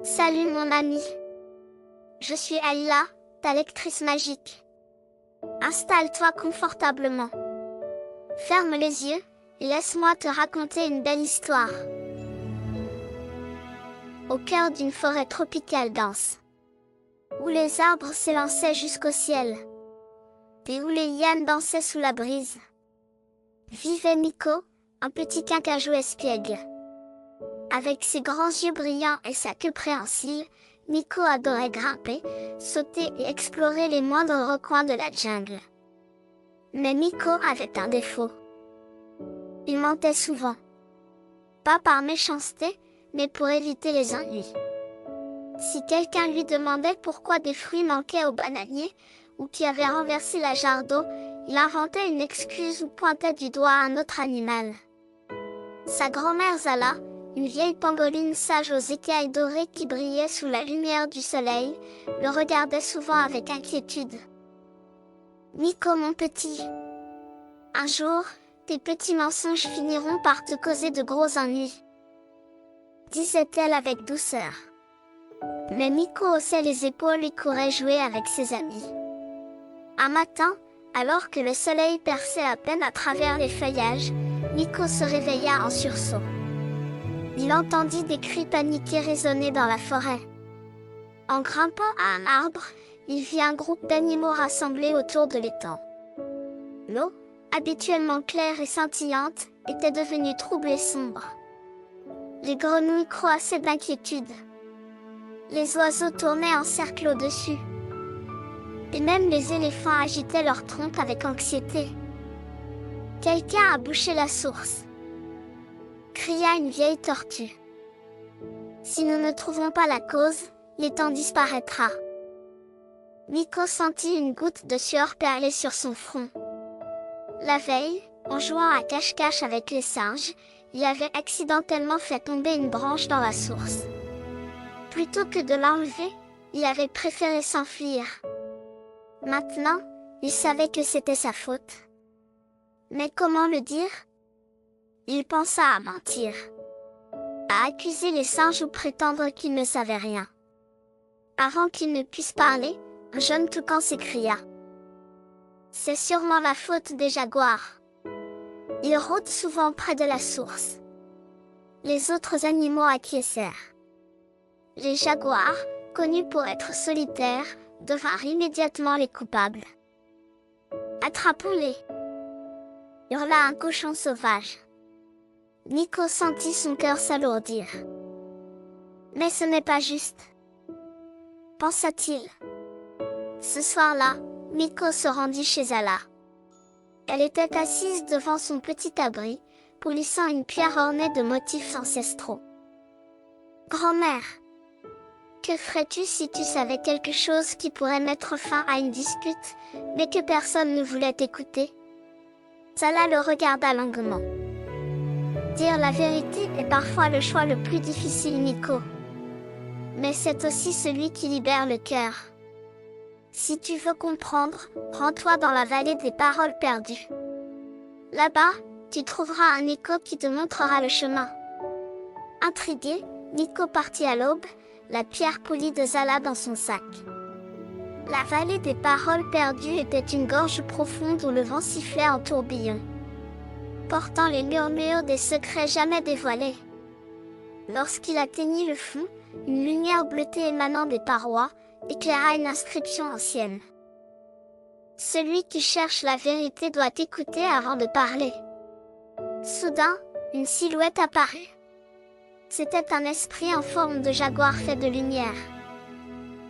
Salut mon ami. Je suis Aïla, ta lectrice magique. Installe-toi confortablement. Ferme les yeux et laisse-moi te raconter une belle histoire. Au cœur d'une forêt tropicale dense, où les arbres s'élançaient jusqu'au ciel, et où les hyènes dansaient sous la brise, vivait Miko, un petit quinquajou espiègle. Avec ses grands yeux brillants et sa queue préhensile, Miko adorait grimper, sauter et explorer les moindres recoins de la jungle. Mais Miko avait un défaut. Il mentait souvent. Pas par méchanceté, mais pour éviter les ennuis. Si quelqu'un lui demandait pourquoi des fruits manquaient au bananier, ou qui avait renversé la jarre d'eau, il inventait une excuse ou pointait du doigt un autre animal. Sa grand-mère Zala, une vieille pangoline sage aux écailles dorées qui brillaient sous la lumière du soleil, le regardait souvent avec inquiétude. « Miko mon petit, un jour, tes petits mensonges finiront par te causer de gros ennuis. » disait-elle avec douceur. Mais Miko haussait les épaules et courait jouer avec ses amis. Un matin, alors que le soleil perçait à peine à travers les feuillages, Miko se réveilla en sursaut. Il entendit des cris paniqués résonner dans la forêt. En grimpant à un arbre, il vit un groupe d'animaux rassemblés autour de l'étang. L'eau, habituellement claire et scintillante, était devenue trouble et sombre. Les grenouilles croassaient d'inquiétude. Les oiseaux tournaient en cercle au-dessus. Et même les éléphants agitaient leur trompe avec anxiété. « Quelqu'un a bouché la source !» cria une vieille tortue. « Si nous ne trouvons pas la cause, l'étang disparaîtra. » Miko sentit une goutte de sueur perler sur son front. La veille, en jouant à cache-cache avec les singes, il avait accidentellement fait tomber une branche dans la source. Plutôt que de l'enlever, il avait préféré s'enfuir. Maintenant, il savait que c'était sa faute. Mais comment le dire? Il pensa à mentir, à accuser les singes ou prétendre qu'il ne savait rien. Avant qu'il ne puisse parler, un jeune toucan s'écria. « C'est sûrement la faute des jaguars. Ils rôdent souvent près de la source. » Les autres animaux acquiescèrent. Les jaguars, connus pour être solitaires, devinrent immédiatement les coupables. « Attrapons-les !» hurla un cochon sauvage. Miko sentit son cœur s'alourdir. « Mais ce n'est pas juste, » pensa-t-il. Ce soir-là, Miko se rendit chez Zala. Elle était assise devant son petit abri, polissant une pierre ornée de motifs ancestraux. « Grand-mère, que ferais-tu si tu savais quelque chose qui pourrait mettre fin à une dispute, mais que personne ne voulait écouter ?» Zala le regarda longuement. « Dire la vérité est parfois le choix le plus difficile, Miko. Mais c'est aussi celui qui libère le cœur. Si tu veux comprendre, rends-toi dans la vallée des paroles perdues. Là-bas, tu trouveras un écho qui te montrera le chemin. » Intrigué, Miko partit à l'aube, la pierre polie de Zala dans son sac. La vallée des paroles perdues était une gorge profonde où le vent sifflait en tourbillon, portant les murmures des secrets jamais dévoilés. Lorsqu'il atteignit le fond, une lumière bleutée émanant des parois éclaira une inscription ancienne. « Celui qui cherche la vérité doit écouter avant de parler. » Soudain, une silhouette apparut. C'était un esprit en forme de jaguar fait de lumière.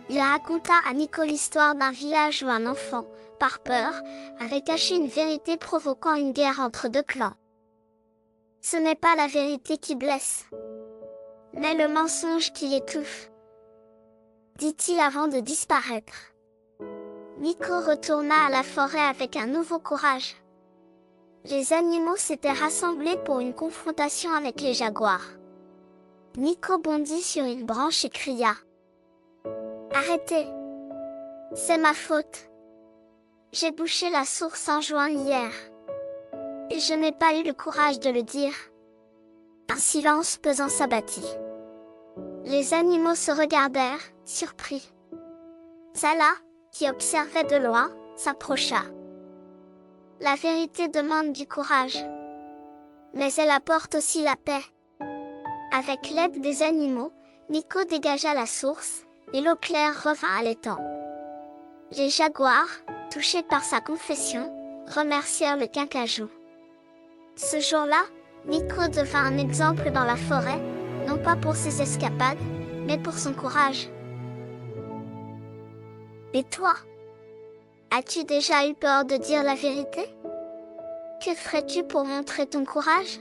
Il raconta à Miko l'histoire d'un village où un enfant, par peur, avait caché une vérité provoquant une guerre entre deux clans. « Ce n'est pas la vérité qui blesse, mais le mensonge qui l'étouffe, » dit-il avant de disparaître. Miko retourna à la forêt avec un nouveau courage. Les animaux s'étaient rassemblés pour une confrontation avec les jaguars. Miko bondit sur une branche et cria. « Arrêtez! C'est ma faute. J'ai bouché la source en jouant hier. Et je n'ai pas eu le courage de le dire. » Un silence pesant s'abattit. Les animaux se regardèrent, surpris. Salah, qui observait de loin, s'approcha. La vérité demande du courage. Mais elle apporte aussi la paix. Avec l'aide des animaux, Miko dégagea la source, et l'eau claire revint à l'étang. Les jaguars, touchés par sa confession, remercièrent le Kinkajou. Ce jour-là, Miko devint un exemple dans la forêt, non pas pour ses escapades, mais pour son courage. Et toi? As-tu déjà eu peur de dire la vérité? Que ferais-tu pour montrer ton courage?